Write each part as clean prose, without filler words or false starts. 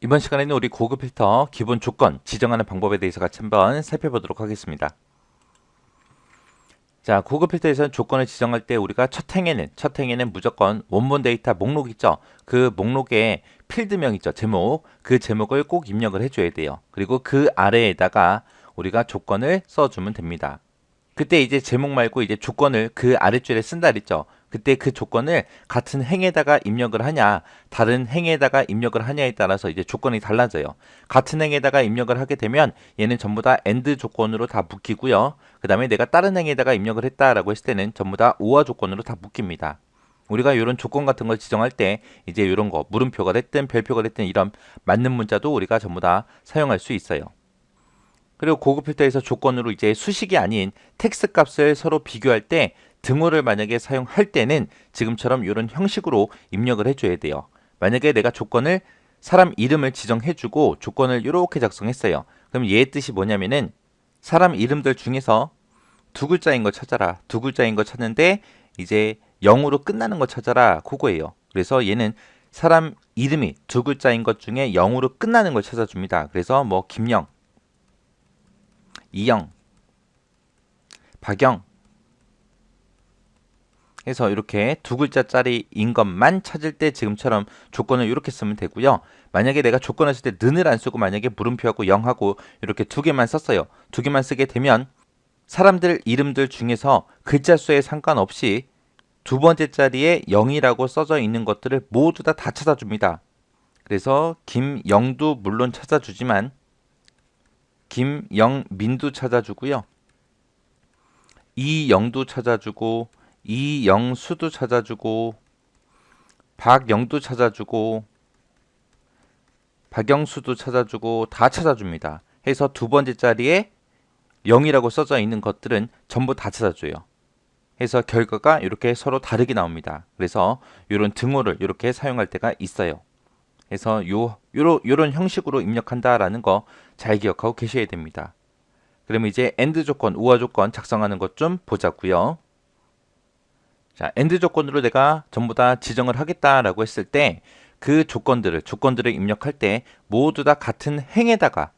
이번 시간에는 우리 고급 필터 기본 조건 지정하는 방법에 대해서 같이 한번 살펴보도록 하겠습니다. 자, 고급 필터에서는 조건을 지정할 때 우리가 첫 행에는 무조건 원본 데이터 목록 있죠. 그 목록에 필드명 있죠. 제목. 그 제목을 꼭 입력을 해줘야 돼요. 그리고 그 아래에다가 우리가 조건을 써주면 됩니다. 그때 이제 제목 말고 이제 조건을 그 아랫줄에 쓴다 그랬죠. 그때 그 조건을 같은 행에다가 입력을 하냐, 다른 행에다가 입력을 하냐에 따라서 이제 조건이 달라져요. 같은 행에다가 입력을 하게 되면 얘는 전부 다 AND 조건으로 다 묶이고요. 그 다음에 내가 다른 행에다가 입력을 했다라고 했을 때는 전부 다 OR 조건으로 다 묶입니다. 우리가 이런 조건 같은 걸 지정할 때 이제 이런 거 물음표가 됐든 별표가 됐든 이런 맞는 문자도 우리가 전부 다 사용할 수 있어요. 그리고 고급 필터에서 조건으로 이제 수식이 아닌 텍스트 값을 서로 비교할 때 등호를 만약에 사용할 때는 지금처럼 이런 형식으로 입력을 해줘야 돼요. 만약에 내가 조건을 사람 이름을 지정해주고 조건을 이렇게 작성했어요. 그럼 얘의 뜻이 뭐냐면은 사람 이름들 중에서 두 글자인 거 찾아라. 두 글자인 거 찾는데 이제 0으로 끝나는 거 찾아라. 그거예요. 그래서 얘는 사람 이름이 두 글자인 것 중에 0으로 끝나는 걸 찾아줍니다. 그래서 뭐 김영, 이영, 박영 해서 이렇게 두 글자짜리인 것만 찾을 때 지금처럼 조건을 이렇게 쓰면 되고요. 만약에 내가 조건을 쓸 때 는을 안 쓰고 만약에 물음표하고 0하고 이렇게 두 개만 썼어요. 두 개만 쓰게 되면 사람들 이름들 중에서 글자 수에 상관없이 두 번째 자리에 0이라고 써져 있는 것들을 모두 다 찾아줍니다. 그래서 김영도 물론 찾아주지만 김영민도 찾아주고요. 이영도 찾아주고 이영수도 찾아주고 박영도 찾아주고 박영수도 찾아주고 다 찾아줍니다. 해서 두 번째 자리에 0이라고 써져 있는 것들은 전부 다 찾아줘요. 해서 결과가 이렇게 서로 다르게 나옵니다. 그래서 이런 등호를 이렇게 사용할 때가 있어요. 그래서 요런 형식으로 입력한다라는 거 잘 기억하고 계셔야 됩니다. 그러면 이제 AND 조건, OR 조건 작성하는 것 좀 보자고요. 자, AND 조건으로 내가 전부 다 지정을 하겠다라고 했을 때 그 조건들을 입력할 때 모두 다 같은 행에다가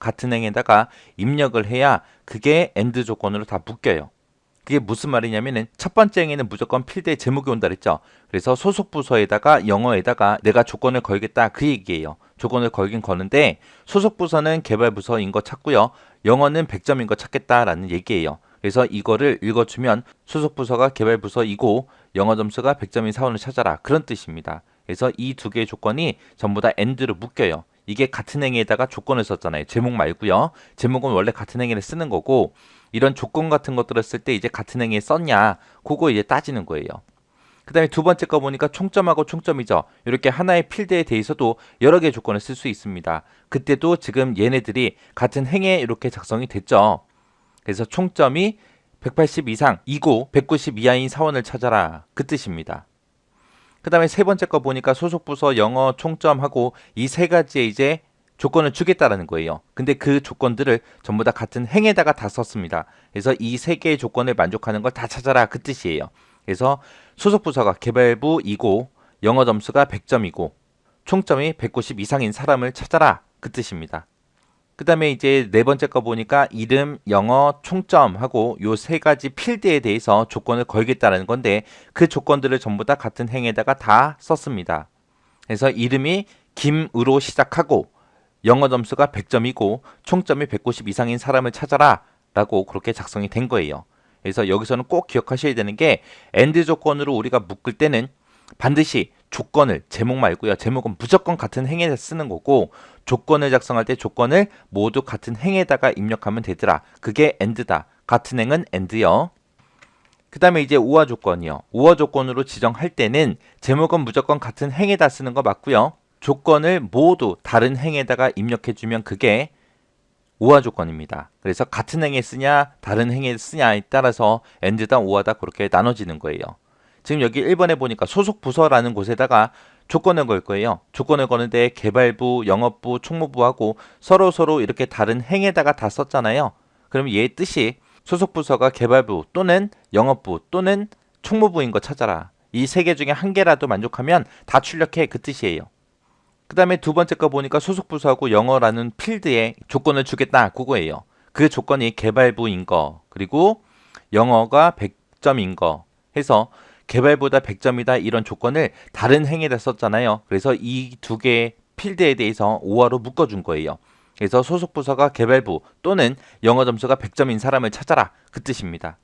입력을 해야 그게 AND 조건으로 다 묶여요. 그게 무슨 말이냐면은 첫 번째 행에는 무조건 필드에 제목이 온다 그랬죠. 그래서 소속 부서에다가 영어에다가 내가 조건을 걸겠다 그 얘기예요. 조건을 걸긴 거는데 소속 부서는 개발 부서인 거 찾고요. 영어는 100점인 거 찾겠다라는 얘기예요. 그래서 이거를 읽어주면 소속 부서가 개발 부서이고 영어 점수가 100점인 사원을 찾아라 그런 뜻입니다. 그래서 이 두 개의 조건이 전부 다 AND로 묶여요. 이게 같은 행에다가 조건을 썼잖아요. 제목 말고요. 제목은 원래 같은 행에를 쓰는 거고 이런 조건 같은 것들을 쓸 때 이제 같은 행에 썼냐 그거 이제 따지는 거예요. 그 다음에 두 번째 거 보니까 총점하고 총점이죠. 이렇게 하나의 필드에 대해서도 여러 개의 조건을 쓸 수 있습니다. 그때도 지금 얘네들이 같은 행에 이렇게 작성이 됐죠. 그래서 총점이 180 이상이고 190 이하인 사원을 찾아라 그 뜻입니다. 그 다음에 세 번째 거 보니까 소속 부서 영어 총점하고 이 세 가지의 이제 조건을 주겠다라는 거예요. 근데 그 조건들을 전부 다 같은 행에다가 다 썼습니다. 그래서 이 세 개의 조건을 만족하는 걸 다 찾아라 그 뜻이에요. 그래서 소속 부서가 개발부이고 영어 점수가 100점이고 총점이 190 이상인 사람을 찾아라 그 뜻입니다. 그 다음에 이제 네 번째 거 보니까 이름, 영어, 총점하고 요 세 가지 필드에 대해서 조건을 걸겠다는 건데 그 조건들을 전부 다 같은 행에다가 다 썼습니다. 그래서 이름이 김으로 시작하고 영어 점수가 100점이고 총점이 190 이상인 사람을 찾아라 라고 그렇게 작성이 된 거예요. 그래서 여기서는 꼭 기억하셔야 되는 게 AND 조건으로 우리가 묶을 때는 반드시 조건을 제목 말고요. 제목은 무조건 같은 행에서 쓰는 거고 조건을 작성할 때 조건을 모두 같은 행에다가 입력하면 되더라. 그게 AND다. 같은 행은 AND요. 그 다음에 이제 OR 조건이요. OR 조건으로 지정할 때는 제목은 무조건 같은 행에다 쓰는 거 맞고요. 조건을 모두 다른 행에다가 입력해주면 그게 OR 조건입니다. 그래서 같은 행에 쓰냐 다른 행에 쓰냐에 따라서 AND다 OR다 그렇게 나눠지는 거예요. 지금 여기 1번에 보니까 소속 부서라는 곳에다가 조건을 걸 거예요. 조건을 거는데 개발부, 영업부, 총무부하고 서로 이렇게 다른 행에다가 다 썼잖아요. 그럼 얘의 뜻이 소속 부서가 개발부 또는 영업부 또는 총무부인 거 찾아라. 이 세 개 중에 한 개라도 만족하면 다 출력해 그 뜻이에요. 그 다음에 두 번째 거 보니까 소속 부서하고 영어라는 필드에 조건을 주겠다 그거예요. 그 조건이 개발부인 거 그리고 영어가 100점인 거 해서 개발보다 100점이다 이런 조건을 다른 행에다 썼잖아요. 그래서 이 두 개의 필드에 대해서 5화로 묶어준 거예요. 그래서 소속 부서가 개발부 또는 영어 점수가 100점인 사람을 찾아라 그 뜻입니다.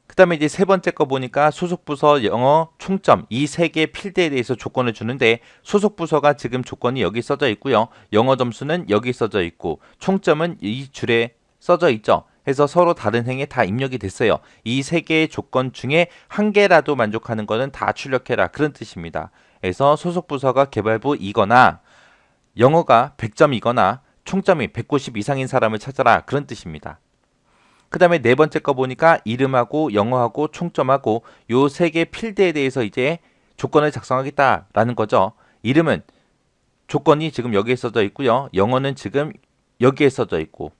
그 다음에 이제 세 번째 거 보니까 소속 부서 영어 총점 이 세 개의 필드에 대해서 조건을 주는데 소속 부서가 지금 조건이 여기 써져 있고요. 영어 점수는 여기 써져 있고 총점은 이 줄에 써져 있죠. 해서 서로 다른 행에 다 입력이 됐어요. 이 세 개의 조건 중에 한 개라도 만족하는 거는 다 출력해라 그런 뜻입니다. 그래서 소속 부서가 개발부이거나 영어가 100점이거나 총점이 190 이상인 사람을 찾아라 그런 뜻입니다. 그 다음에 네 번째 거 보니까 이름하고 영어하고 총점하고 요 세 개 필드에 대해서 이제 조건을 작성하겠다라는 거죠. 이름은 조건이 지금 여기에 써져 있고요. 영어는 지금 여기에 써져 있고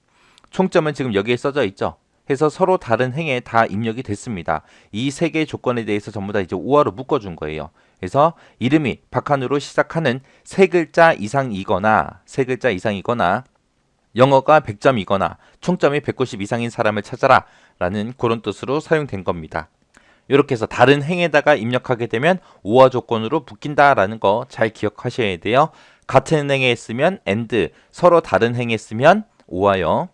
총점은 지금 여기에 써져 있죠. 해서 서로 다른 행에 다 입력이 됐습니다. 이 세 개의 조건에 대해서 전부 다 이제 5화로 묶어준 거예요. 그래서 이름이 박한우로 시작하는 세 글자 이상이거나 영어가 100점이거나 총점이 190 이상인 사람을 찾아라 라는 그런 뜻으로 사용된 겁니다. 이렇게 해서 다른 행에다가 입력하게 되면 5화 조건으로 묶인다라는 거 잘 기억하셔야 돼요. 같은 행에 쓰면 and, 서로 다른 행에 쓰면 5화요.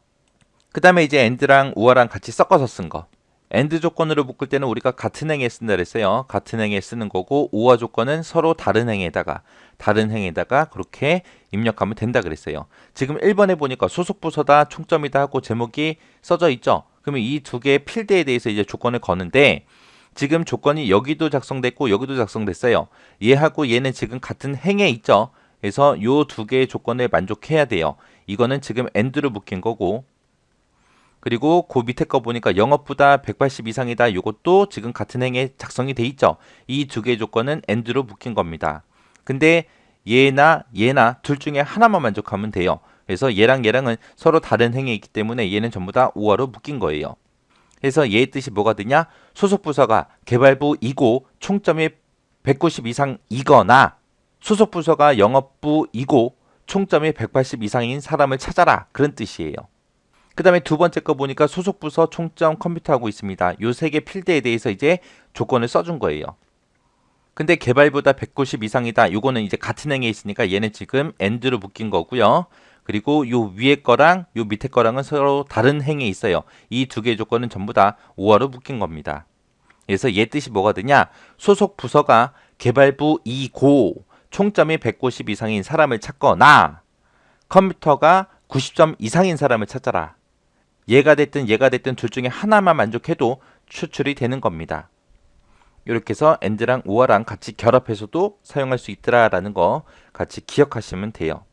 그 다음에 이제 and랑 5화랑 같이 섞어서 쓴 거. and 조건으로 묶을 때는 우리가 같은 행에 쓴다 그랬어요. 같은 행에 쓰는 거고 5화 조건은 서로 다른 행에다가 그렇게 입력하면 된다 그랬어요. 지금 1번에 보니까 소속 부서다 총점이다 하고 제목이 써져 있죠. 그러면 이 두 개의 필드에 대해서 이제 조건을 거는데 지금 조건이 여기도 작성됐고 여기도 작성됐어요. 얘하고 얘는 지금 같은 행에 있죠. 그래서 요 두 개의 조건을 만족해야 돼요. 이거는 지금 and로 묶인 거고 그리고 그 밑에 거 보니까 영어보다 180 이상이다. 이것도 지금 같은 행에 작성이 돼 있죠. 이 두 개의 조건은 and로 묶인 겁니다. 근데 얘나 둘 중에 하나만 만족하면 돼요. 그래서 얘랑은 서로 다른 행에 있기 때문에 얘는 전부 다 5화로 묶인 거예요. 그래서 얘의 뜻이 뭐가 되냐? 소속 부서가 개발부이고 총점이 190 이상이거나 소속 부서가 영업부이고 총점이 180 이상인 사람을 찾아라. 그런 뜻이에요. 그 다음에 두 번째 거 보니까 소속 부서 총점 컴퓨터하고 있습니다. 요 세 개 필드에 대해서 이제 조건을 써준 거예요. 근데 개발보다 190 이상이다. 요거는 이제 같은 행에 있으니까 얘는 지금 and로 묶인 거고요. 그리고 요 위에 거랑 요 밑에 거랑은 서로 다른 행에 있어요. 이 두 개의 조건은 전부 다 5화로 묶인 겁니다. 그래서 얘 뜻이 뭐가 되냐? 소속 부서가 개발부이고 총점이 190 이상인 사람을 찾거나 컴퓨터가 90점 이상인 사람을 찾아라. 얘가 됐든 둘 중에 하나만 만족해도 추출이 되는 겁니다. 이렇게 해서 and랑 5화랑 같이 결합해서도 사용할 수 있더라라는 거 같이 기억하시면 돼요.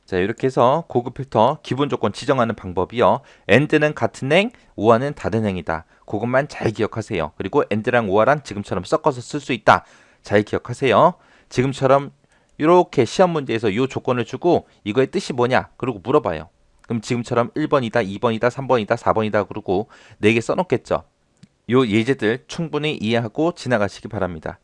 자, 이렇게 해서 고급 필터 기본 조건 지정하는 방법이요. and는 같은 행, 5화는 다른 행이다. 그것만 잘 기억하세요. 그리고 and랑 5화랑 지금처럼 섞어서 쓸 수 있다. 잘 기억하세요. 지금처럼 이렇게 시험 문제에서 이 조건을 주고 이거의 뜻이 뭐냐? 그러고 물어봐요. 그럼 지금처럼 1번이다, 2번이다, 3번이다, 4번이다 그러고 4개 써놓겠죠. 요 예제들 충분히 이해하고 지나가시기 바랍니다.